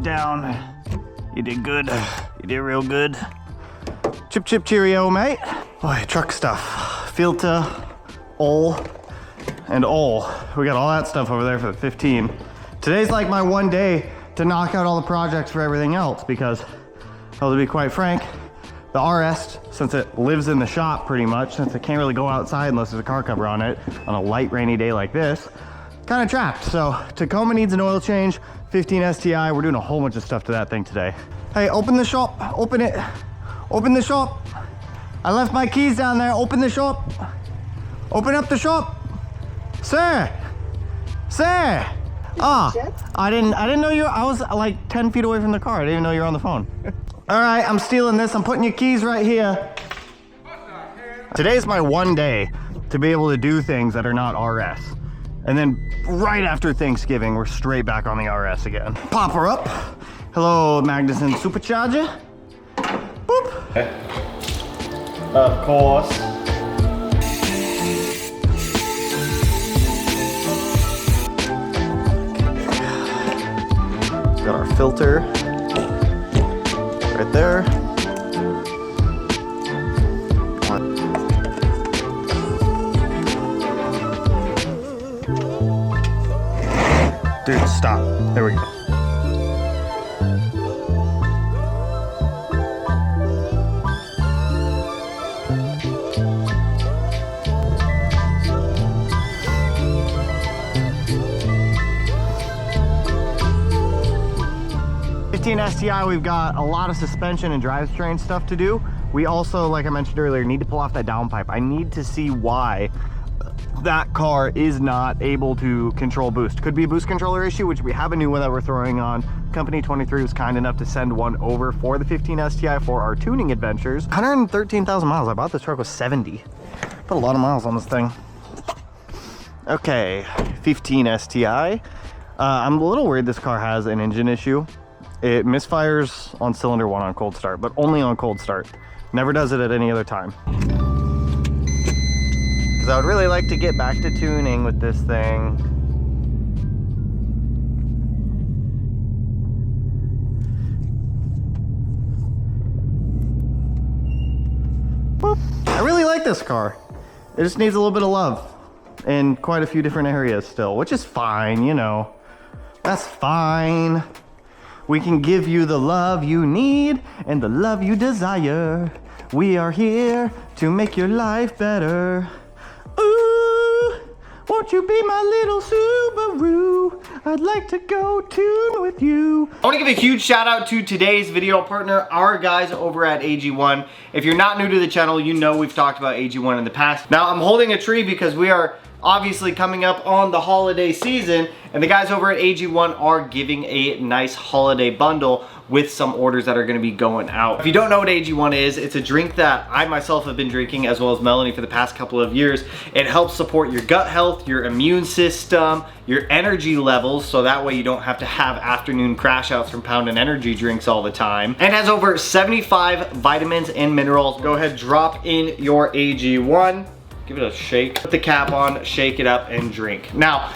it down. You did good. You did real good. Chip chip cheerio, mate. Boy, truck stuff. Filter, oil, and oil. We got all that stuff over there for the 15. Today's like my one day to knock out all the projects for everything else because, well, to be quite frank, the RS, since it lives in the shop pretty much, since it can't really go outside unless there's a car cover on it, on a light rainy day like this, kind of trapped. So Tacoma needs an oil change, 15 STI. We're doing a whole bunch of stuff to that thing today. Hey, open the shop, open it. Open the shop. I left my keys down there. Open the shop. Open up the shop. Sir. Sir. Ah, I didn't know you. I was like 10 feet away from the car. I didn't even know you were on the phone. All right, I'm stealing this. I'm putting your keys right here. Today's my one day to be able to do things that are not RS. And then right after Thanksgiving, we're straight back on the RS again. Pop her up. Hello, Magnuson Supercharger. Boop. Of course. Got our filter right there. Dude, stop. There we go. STI, we've got a lot of suspension and drivetrain stuff to do. We also, like I mentioned earlier, need to pull off that downpipe. I need to see why that car is not able to control boost. Could be a boost controller issue, which we have a new one that we're throwing on. Company 23 was kind enough to send one over for the 15 STI for our tuning adventures. 113,000 miles. I bought this truck with 70. Put a lot of miles on this thing. Okay, 15 STI. I'm a little worried this car has an engine issue. It misfires on cylinder 1 on cold start, but only on cold start. Never does it at any other time. Because I would really like to get back to tuning with this thing. Boop. I really like this car. It just needs a little bit of love in quite a few different areas still, which is fine, you know. That's fine. We can give you the love you need and the love you desire. We are here to make your life better. Ooh, won't you be my little Subaru? I'd like to go tune with you. I want to give a huge shout out to today's video partner, our guys over at AG1. If you're not new to the channel, you know we've talked about AG1 in the past. Now I'm holding a tree because we are obviously coming up on the holiday season, and the guys over at AG1 are giving a nice holiday bundle with some orders that are going to be going out. If you don't know what AG1 is, it's a drink that I myself have been drinking, as well as Melanie, for the past couple of years. It helps support your gut health, your immune system, your energy levels, so that way you don't have to have afternoon crash outs from pounding energy drinks all the time. And has over 75 vitamins and minerals. Go ahead, drop in your AG1. Give it a shake, put the cap on, shake it up, and drink. Now,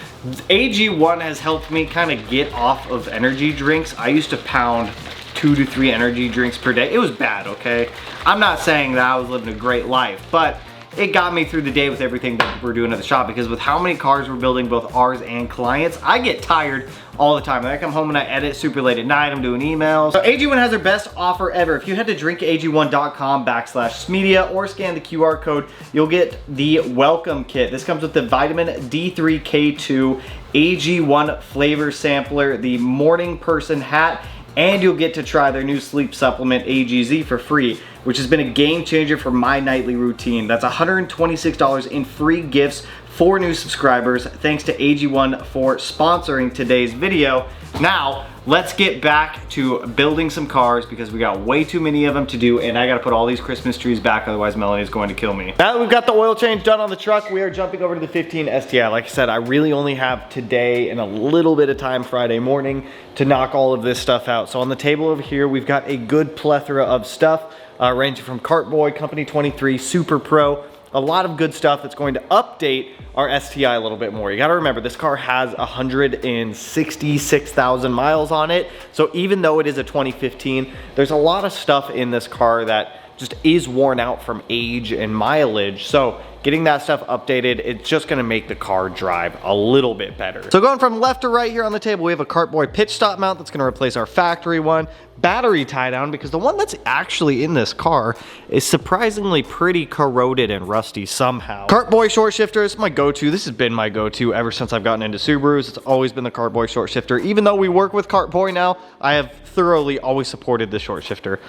AG1 has helped me kind of get off of energy drinks. I used to pound 2 to 3 energy drinks per day. It was bad, okay? I'm not saying that I was living a great life, but it got me through the day with everything that we're doing at the shop, because with how many cars we're building, both ours and clients, I get tired all the time. And I come home and I edit super late at night, I'm doing emails. So AG1 has their best offer ever. If you head to drinkag1.com/Smeedia or scan the QR code, you'll get the welcome kit. This comes with the vitamin D3K2 AG1 flavor sampler, the morning person hat, and you'll get to try their new sleep supplement AGZ for free, which has been a game changer for my nightly routine. That's $126 in free gifts for new subscribers. Thanks to AG1 for sponsoring today's video. Now, let's get back to building some cars, because we got way too many of them to do, and I gotta put all these Christmas trees back, otherwise Melanie is going to kill me. Now that we've got the oil change done on the truck, we are jumping over to the 15 STI. Like I said, I really only have today and a little bit of time Friday morning to knock all of this stuff out. So on the table over here, we've got a good plethora of stuff, ranging from Cartboy, Company 23, Super Pro, a lot of good stuff that's going to update our STI a little bit more. You gotta remember, this car has 166,000 miles on it. So even though it is a 2015, there's a lot of stuff in this car that just is worn out from age and mileage. So getting that stuff updated, it's just gonna make the car drive a little bit better. So going from left to right here on the table, we have a Cartboy pitch stop mount that's gonna replace our factory one. Battery tie down, because the one that's actually in this car is surprisingly pretty corroded and rusty somehow. Cartboy short shifter is my go-to. This has been my go-to ever since I've gotten into Subarus. It's always been the Cartboy short shifter. Even though we work with Cartboy now, I have thoroughly always supported the short shifter.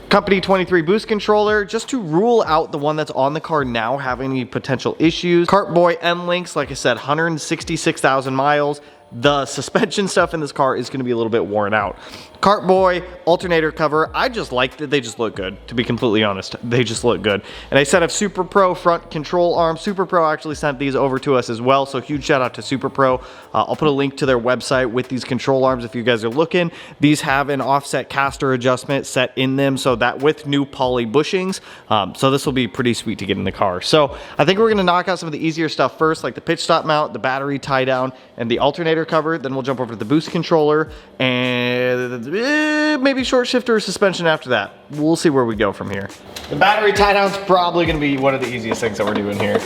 Company 23 boost controller, just to rule out the one that's on the car now having any potential issues. Cartboy end links, like I said, 166,000 miles. The suspension stuff in this car is gonna be a little bit worn out. Cartboy alternator cover, I just like that they just look good, to be completely honest. They just look good. And a set of Super Pro front control arms. Super Pro actually sent these over to us as well, so huge shout out to Super Pro. I'll put a link to their website with these control arms if you guys are looking. These have an offset caster adjustment set in them, so that with new poly bushings. So this will be pretty sweet to get in the car. So I think we're gonna knock out some of the easier stuff first, like the pitch stop mount, the battery tie down, and the alternator cover. Then we'll jump over to the boost controller and maybe short shifter or suspension after that. We'll see where we go from here. The battery tie down's probably gonna be one of the easiest things that we're doing here.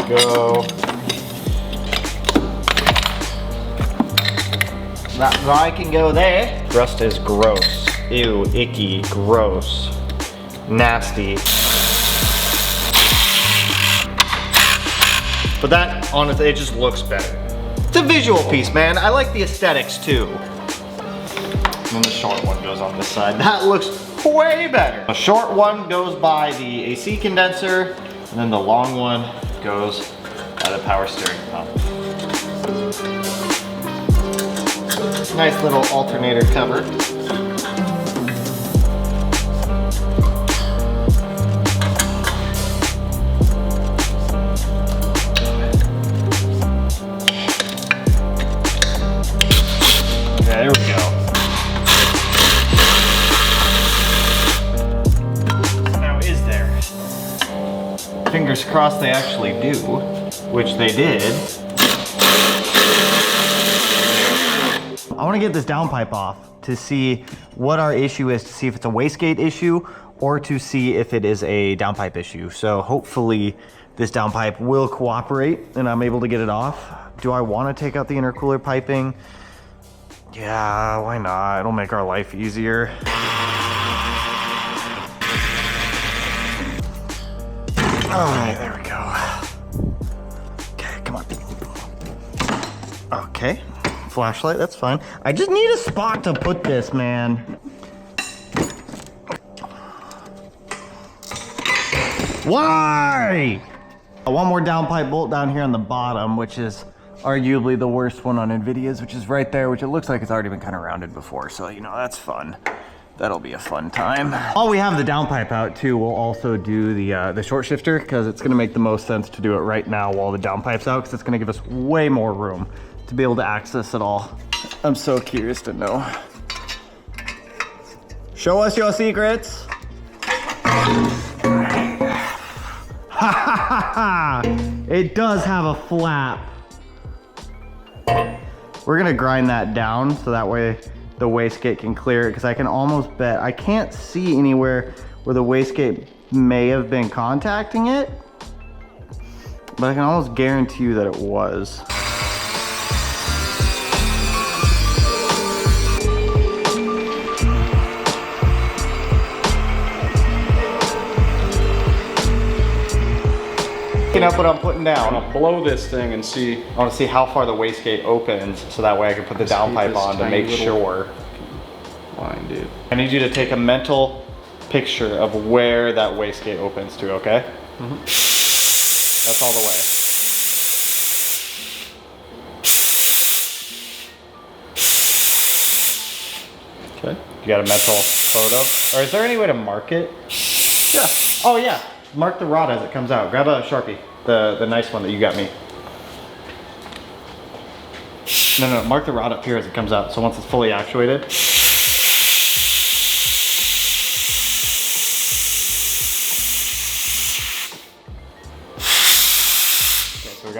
Go. That guy can go there. Rust is gross. Ew, icky, gross, nasty. But that, honestly, it just looks better. It's a visual piece, man. I like the aesthetics too. And then the short one goes on this side. That looks way better. The short one goes by the AC condenser, and then the long one goes by the power steering pump. Nice little alternator cover. There we go. Now, is there? Fingers crossed they actually do, which they did. I want to get this downpipe off to see what our issue is, to see if it's a wastegate issue or to see if it is a downpipe issue. So hopefully this downpipe will cooperate and I'm able to get it off. Do I want to take out the intercooler piping? Yeah, why not? It'll make our life easier. All right, there we go. Okay, come on. Okay, flashlight, that's fine. I just need a spot to put this, man. Why? One more downpipe bolt down here on the bottom, which is arguably the worst one on NVIDIA's, which is right there, which it looks like it's already been kind of rounded before. So, you know, that's fun. That'll be a fun time. While we have the downpipe out too, we'll also do the short shifter, because it's gonna make the most sense to do it right now while the downpipe's out, because it's gonna give us way more room to be able to access it all. I'm so curious to know. Show us your secrets. It does have a flap. We're gonna grind that down so that way the wastegate can clear it, because I can almost bet, I can't see anywhere where the wastegate may have been contacting it, but I can almost guarantee you that it was. Picking up what I'm putting down. I'm gonna blow this thing and see. I want to see how far the wastegate opens, so that way I can put the downpipe on to make sure. Line, dude. I need you to take a mental picture of where that wastegate opens to, okay? Mm-hmm. That's all the way. Okay. You got a mental photo? Or is there any way to mark it? Yeah. Oh yeah. Mark the rod as it comes out. Grab a Sharpie, the nice one that you got me. No, mark the rod up here as it comes out, so once it's fully actuated.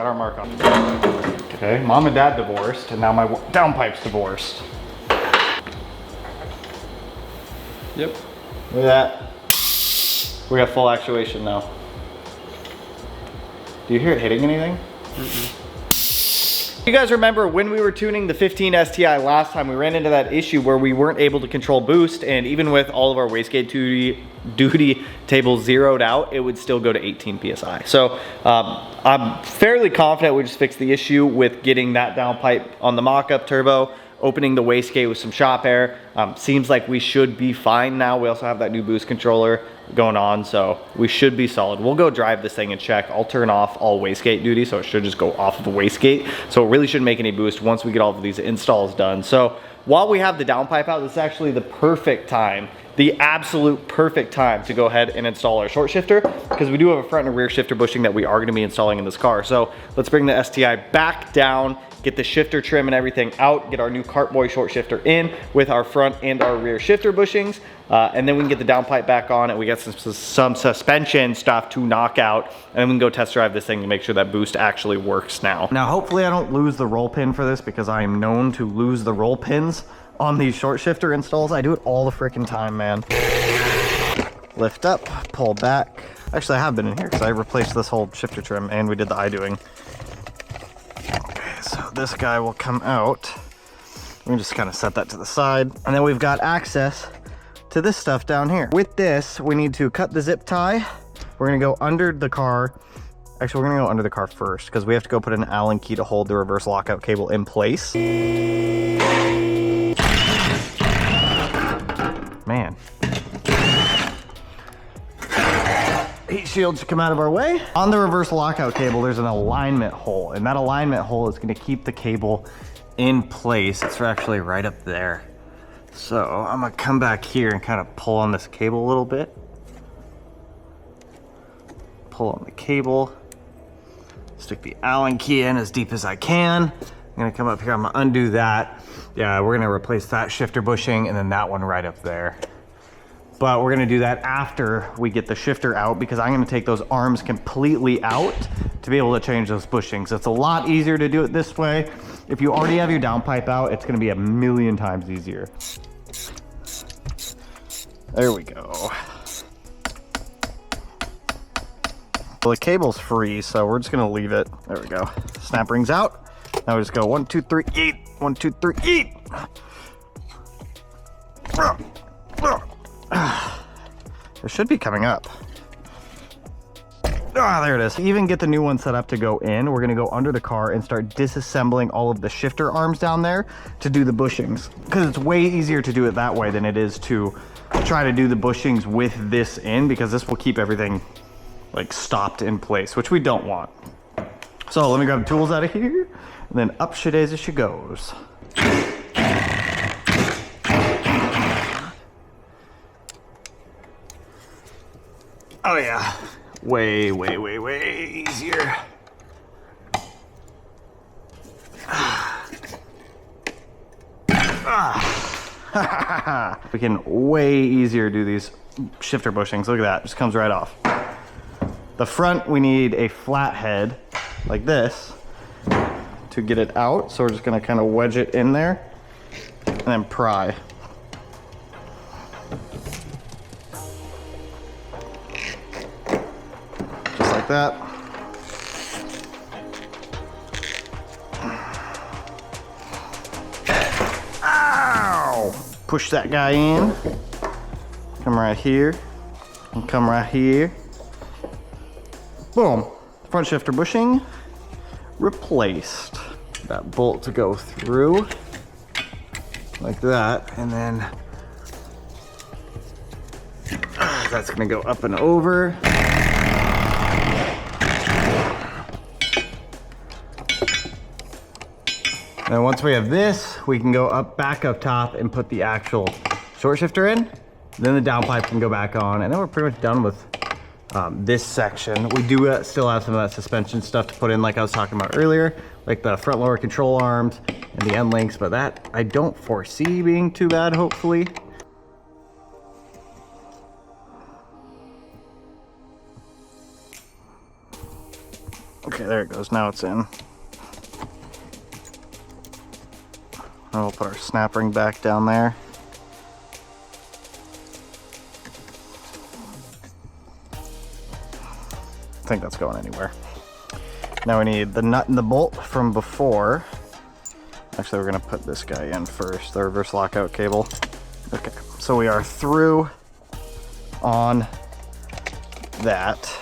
got our mark on it. Okay, mom and dad divorced, and now my downpipe's divorced. Yep. Look at that. We got full actuation now. Do you hear it hitting anything? You guys remember when we were tuning the 15 STI last time, we ran into that issue where we weren't able to control boost, and even with all of our wastegate duty tables zeroed out, it would still go to 18 PSI. So I'm fairly confident we just fixed the issue with getting that downpipe on the mock-up turbo, opening the wastegate with some shop air. Seems like we should be fine now. We also have that new boost controller going on, so we should be solid. We'll go drive this thing and check. I'll turn off all wastegate duty, so it should just go off of the wastegate. So it really shouldn't make any boost once we get all of these installs done. So while we have the downpipe out, this is actually the perfect time, the absolute perfect time to go ahead and install our short shifter, because we do have a front and rear shifter bushing that we are going to be installing in this car. So let's bring the STI back down, get the shifter trim and everything out, get our new Cartboy short shifter in with our front and our rear shifter bushings, and then we can get the downpipe back on, and we got some suspension stuff to knock out, and then we can go test drive this thing to make sure that boost actually works now. Now, hopefully I don't lose the roll pin for this, because I am known to lose the roll pins on these short shifter installs. I do it all the freaking time, man. Lift up, pull back. Actually, I have been in here because I replaced this whole shifter trim and we did the I-doing. Okay, so this guy will come out. We can just kind of set that to the side. And then we've got access to this stuff down here. With this, we need to cut the zip tie. We're gonna go under the car. Actually, we're gonna go under the car first because we have to go put an Allen key to hold the reverse lockout cable in place. Man. Heat shield should come out of our way. On the reverse lockout cable, there's an alignment hole, and that alignment hole is gonna keep the cable in place. It's actually right up there. So I'm gonna come back here and kind of pull on this cable a little bit. Pull on the cable. Stick the Allen key in as deep as I can. I'm gonna come up here, I'm gonna undo that. Yeah, we're gonna replace that shifter bushing and then that one right up there. But we're gonna do that after we get the shifter out, because I'm gonna take those arms completely out to be able to change those bushings. It's a lot easier to do it this way. If you already have your downpipe out, it's gonna be a million times easier. There we go. Well, the cable's free, so we're just gonna leave it. There we go. Snap rings out. Now we just go 1, 2, 3, eat. 1, 2, 3, eat. It should be coming up. Ah, there it is. Even get the new one set up to go in. We're gonna go under the car and start disassembling all of the shifter arms down there to do the bushings, because it's way easier to do it that way than it is to try to do the bushings with this in, because this will keep everything like stopped in place, which we don't want. So let me grab the tools out of here, and then up she days as she goes. Oh yeah, way, way, way, way easier. We can way easier do these shifter bushings. Look at that, just comes right off. The front, we need a flat head like this to get it out. So we're just gonna kind of wedge it in there and then pry. Just like that. Ow! Push that guy in. Come right here. And come right here. Boom. Front shifter bushing replaced. That bolt to go through like that, and then that's gonna go up and over. And once we have this, we can go back up top and put the actual short shifter in. Then the downpipe can go back on, and then we're pretty much done with this section. We do still have some of that suspension stuff to put in, like I was talking about earlier, like the front lower control arms and the end links, but that I don't foresee being too bad, hopefully. Okay, there it goes. Now it's in. And we'll put our snap ring back down there. I think that's going anywhere. Now we need the nut and the bolt from before. Actually, we're gonna put this guy in first, the reverse lockout cable. Okay, so we are through on that.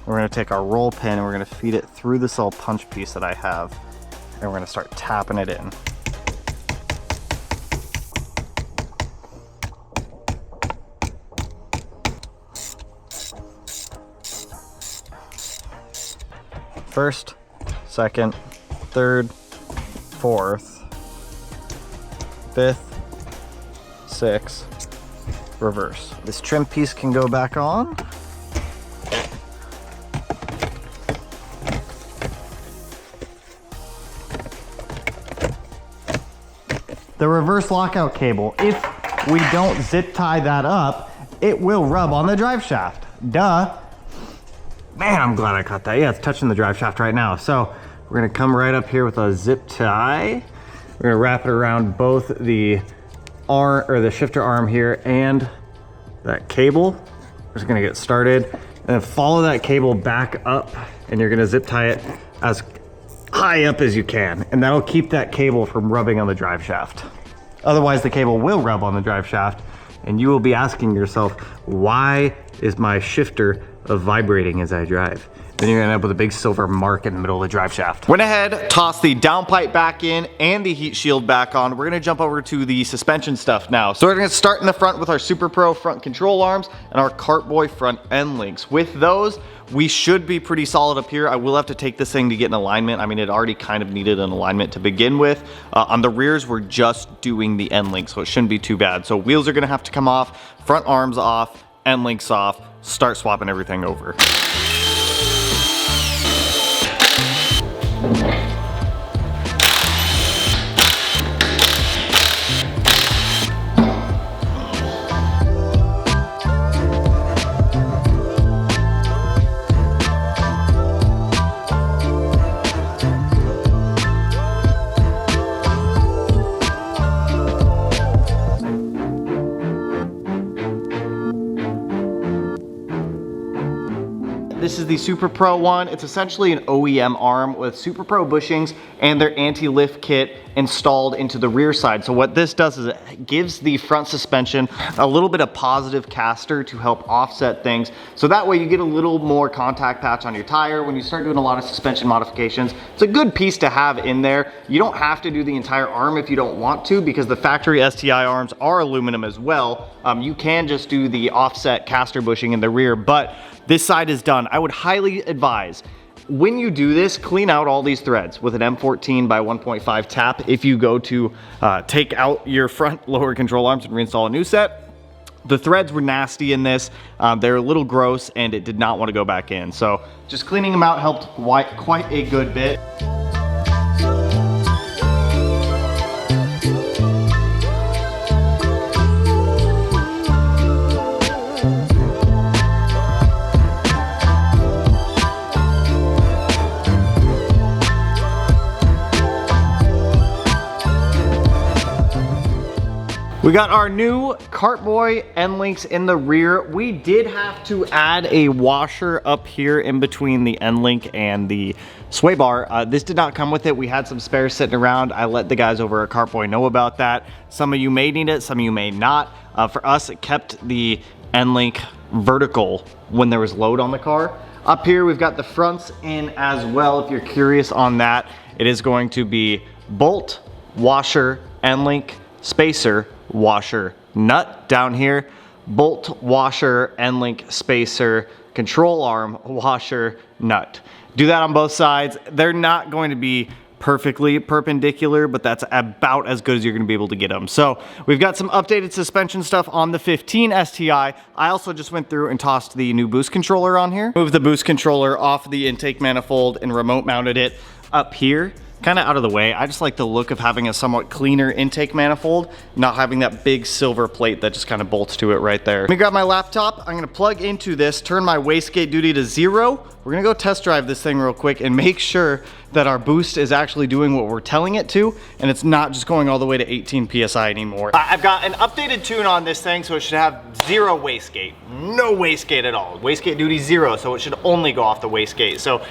We're gonna take our roll pin and we're gonna feed it through this little punch piece that I have. And we're gonna start tapping it in. First, second, third, fourth, fifth, sixth, reverse. This trim piece can go back on. The reverse lockout cable, if we don't zip tie that up, it will rub on the drive shaft. Duh. Man, I'm glad I caught that. Yeah, it's touching the drive shaft right now. So we're gonna come right up here with a zip tie. We're gonna wrap it around both the arm or the shifter arm here and that cable. We're just gonna get started and then follow that cable back up, and you're gonna zip tie it as high up as you can, and that'll keep that cable from rubbing on the drive shaft. Otherwise, the cable will rub on the drive shaft, and you will be asking yourself, why is my shifter vibrating as I drive? Then you're gonna end up with a big silver mark in the middle of the drive shaft. Went ahead, tossed the downpipe back in and the heat shield back on. We're gonna jump over to the suspension stuff now. So we're gonna start in the front with our Super Pro front control arms and our Cartboy front end links. With those, we should be pretty solid up here. I will have to take this thing to get in alignment. I mean, it already kind of needed an alignment to begin with. On the rears, we're just doing the end links, so it shouldn't be too bad. So wheels are gonna have to come off, front arms off, end links off, start swapping everything over. This is the Super Pro one. It's essentially an OEM arm with Super Pro bushings and their anti-lift kit installed into the rear side. So what this does is it gives the front suspension a little bit of positive caster to help offset things. So that way you get a little more contact patch on your tire when you start doing a lot of suspension modifications. It's a good piece to have in there. You don't have to do the entire arm if you don't want to, because the factory STI arms are aluminum as well. You can just do the offset caster bushing in the rear, but this side is done. I would highly advise, when you do this, clean out all these threads with an M14 by 1.5 tap. If you go to take out your front lower control arms and reinstall a new set, the threads were nasty in this. They're a little gross and it did not want to go back in. So just cleaning them out helped quite a good bit. We got our new Cartboy end links in the rear. We did have to add a washer up here in between the end link and the sway bar. This did not come with it. We had some spares sitting around. I let the guys over at Cartboy know about that. Some of you may need it, some of you may not. For us, it kept the end link vertical when there was load on the car. Up here, we've got the fronts in as well. If you're curious on that, it is going to be bolt, washer, end link, spacer, washer, nut down here, bolt, washer, end link, spacer, control arm, washer, nut. Do that on both sides. They're not going to be perfectly perpendicular, but that's about as good as you're going to be able to get them. So we've got some updated suspension stuff on the 15 STI. I also just went through and tossed the new boost controller on here. Moved the boost controller off the intake manifold and remote mounted it up here kind of out of the way. I just like the look of having a somewhat cleaner intake manifold, not having that big silver plate that just kind of bolts to it right there. Let me grab my laptop. I'm gonna plug into this, turn my wastegate duty to 0. We're gonna go test drive this thing real quick and make sure that our boost is actually doing what we're telling it to, and it's not just going all the way to 18 PSI anymore. I've got an updated tune on this thing, so it should have 0 wastegate. No wastegate at all. Wastegate duty 0, so it should only go off the wastegate. So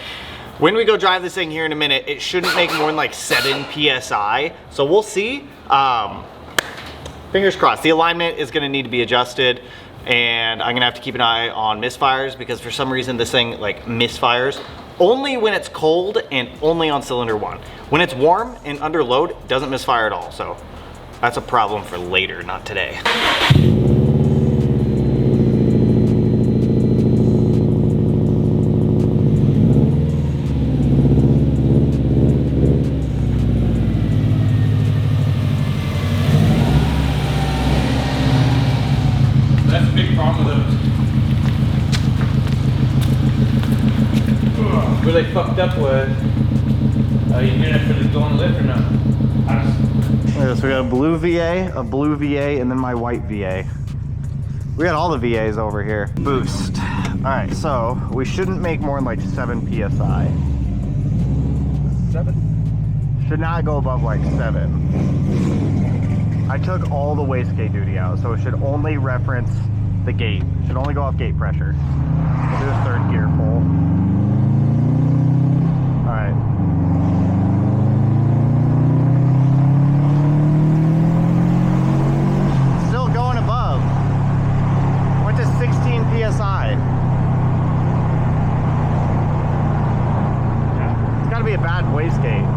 when we go drive this thing here in a minute, it shouldn't make more than like 7 PSI. So we'll see. Fingers crossed. The alignment is gonna need to be adjusted, and I'm gonna have to keep an eye on misfires because for some reason this thing like misfires only when it's cold and only on cylinder 1. When it's warm and under load, it doesn't misfire at all. So that's a problem for later, not today. That's a big problem with those. Where they fucked up was, you hear if it's going lift or not. Look at this, we got a blue VA, and then my white VA. We got all the VAs over here. Boost. All right, so we shouldn't make more than like 7 PSI. 7? Should not go above like 7. I took all the wastegate duty out, so it should only reference the gate. It should only go off gate pressure. We'll do a 3rd gear pull. All right. Still going above. Went to 16 PSI. Yeah, it's gotta be a bad wastegate.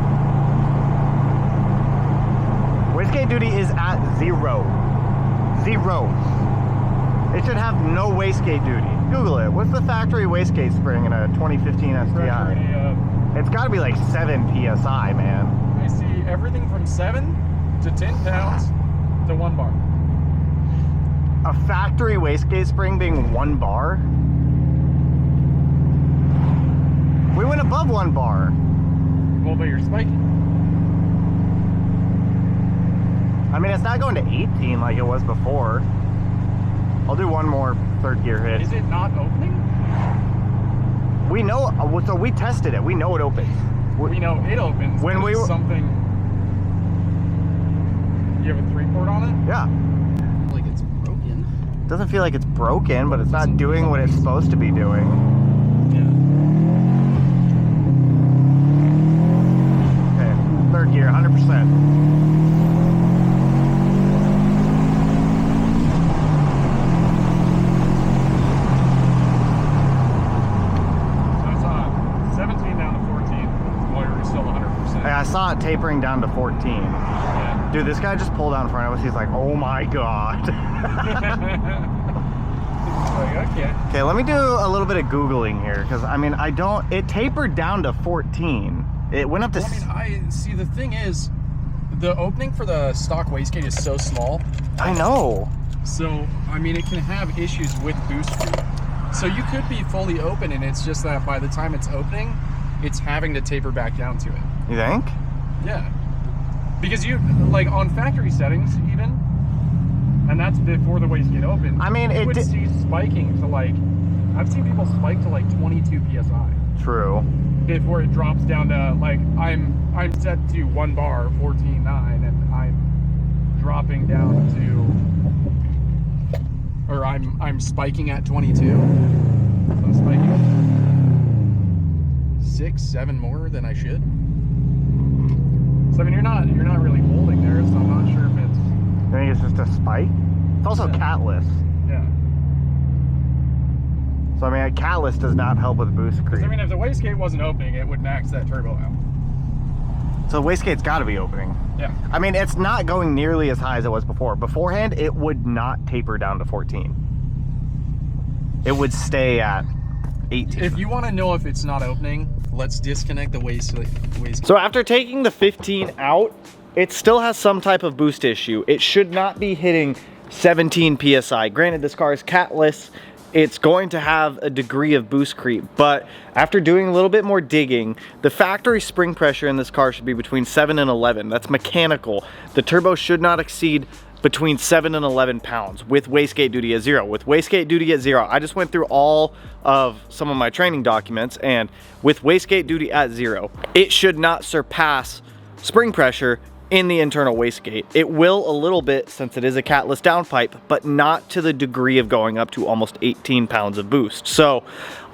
Wastegate duty is at 0. 0. It should have no wastegate duty. Google it. What's the factory wastegate spring in a 2015 STI? It's got to be like 7 PSI, man. I see everything from 7 to 10 pounds to 1 bar. A factory wastegate spring being 1 bar? We went above 1 bar. Well, but you're spiking. I mean, it's not going to 18 like it was before. I'll do one more 3rd gear hit. Is it not opening? We know, so we tested it. We know it opens. We know it opens. When we were something. You have a 3-port on it? Yeah. Like it's broken. It doesn't feel like it's broken, but it's not doing what it's supposed to be doing. Yeah. Okay, 3rd gear, 100%. I saw it tapering down to 14. Yeah. Dude, this guy just pulled out in front of us. He's like, oh my God. Like, okay. Okay, let me do a little bit of Googling here. Because, I mean, it tapered down to 14. It went up to... Well, I mean, I see, the thing is, the opening for the stock wastegate is so small. I know. So, I mean, it can have issues with boost creep. So you could be fully open, and it's just that by the time it's opening, it's having to taper back down to it. You think? Yeah. Because you, like on factory settings even, and that's before the wastegate opens, I mean, you would see spiking to like, I've seen people spike to like 22 PSI. True. Before it drops down to like, I'm set to 1 bar, 14.9, and I'm dropping down to, or I'm spiking at 22. So I'm spiking 6, 7 more than I should. So I mean, you're not really holding there, so I'm not sure if it's. I think it's just a spike. It's also catless. Yeah. So I mean, a catless does not help with boost creep. I mean, if the wastegate wasn't opening, it would max that turbo out. So the wastegate's got to be opening. Yeah. I mean, it's not going nearly as high as it was before. Beforehand, it would not taper down to 14. It would stay at 18. If you want to know if it's not opening, let's disconnect the wastegate. So after taking the 15 out, it still has some type of boost issue. It should not be hitting 17 PSI. Granted, this car is catless. it's going to have a degree of boost creep, but after doing a little bit more digging, the factory spring pressure in this car should be between 7 and 11. That's mechanical. The turbo should not exceed between 7 and 11 pounds with wastegate duty at 0. With wastegate duty at 0, I just went through all of some of my training documents, and with wastegate duty at 0, it should not surpass spring pressure in the internal wastegate. It will a little bit since it is a catless downpipe, but not to the degree of going up to almost 18 pounds of boost. So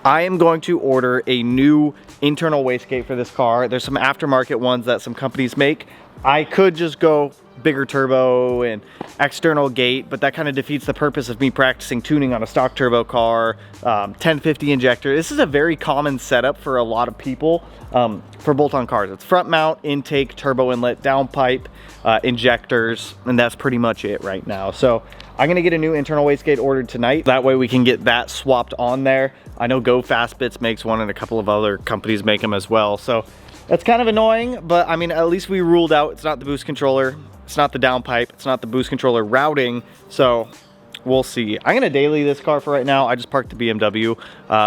I am going to order a new internal wastegate for this car. There's some aftermarket ones that some companies make. I could just go bigger turbo and external gate, but that kind of defeats the purpose of me practicing tuning on a stock turbo car. 1050 injector. This is a very common setup for a lot of people for bolt-on cars. It's front mount, intake, turbo inlet, downpipe, injectors, and that's pretty much it right now. So I'm gonna get a new internal wastegate ordered tonight. That way we can get that swapped on there. I know Go Fast Bits makes one and a couple of other companies make them as well. So that's kind of annoying, but I mean, at least we ruled out it's not the boost controller, it's not the downpipe, it's not the boost controller routing, so we'll see. I'm gonna daily this car for right now. I just parked the BMW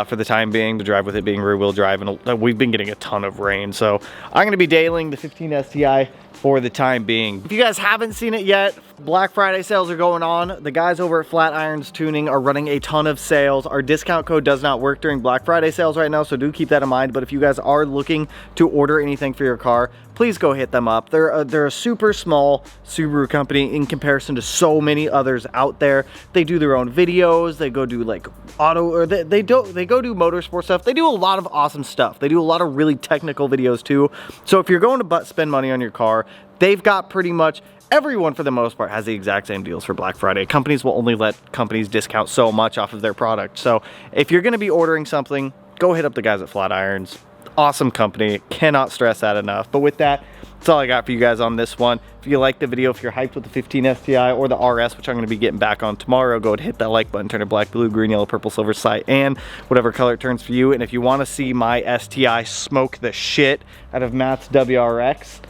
for the time being to drive with it being rear wheel drive, and we've been getting a ton of rain, so I'm gonna be dailying the 15 STI for the time being. If you guys haven't seen it yet, Black Friday sales are going on. The guys over at Flatirons Tuning are running a ton of sales. Our discount code does not work during Black Friday sales right now, so do keep that in mind. But if you guys are looking to order anything for your car, please go hit them up. They're a super small Subaru company in comparison to so many others out there. They do their own videos. They go do like auto, or they go do motorsport stuff. They do a lot of awesome stuff. They do a lot of really technical videos too. So if you're going to spend money on your car, they've got pretty much everyone for the most part has the exact same deals for Black Friday. Companies will only let companies discount so much off of their product. So if you're gonna be ordering something, go hit up the guys at Flatirons. Awesome company, cannot stress that enough. But with that, that's all I got for you guys on this one. If you like the video, if you're hyped with the 15 STI or the RS, which I'm gonna be getting back on tomorrow, go ahead and hit that like button, turn it black, blue, green, yellow, purple, silver, cyan, whatever color it turns for you. And if you wanna see my STI smoke the shit out of Matt's WRX,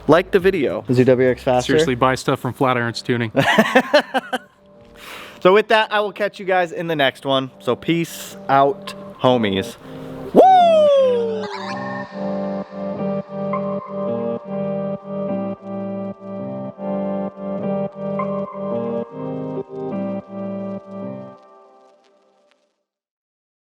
like the video. Is your WRX faster? Seriously, buy stuff from Flatirons Tuning. So with that, I will catch you guys in the next one. So peace out, homies.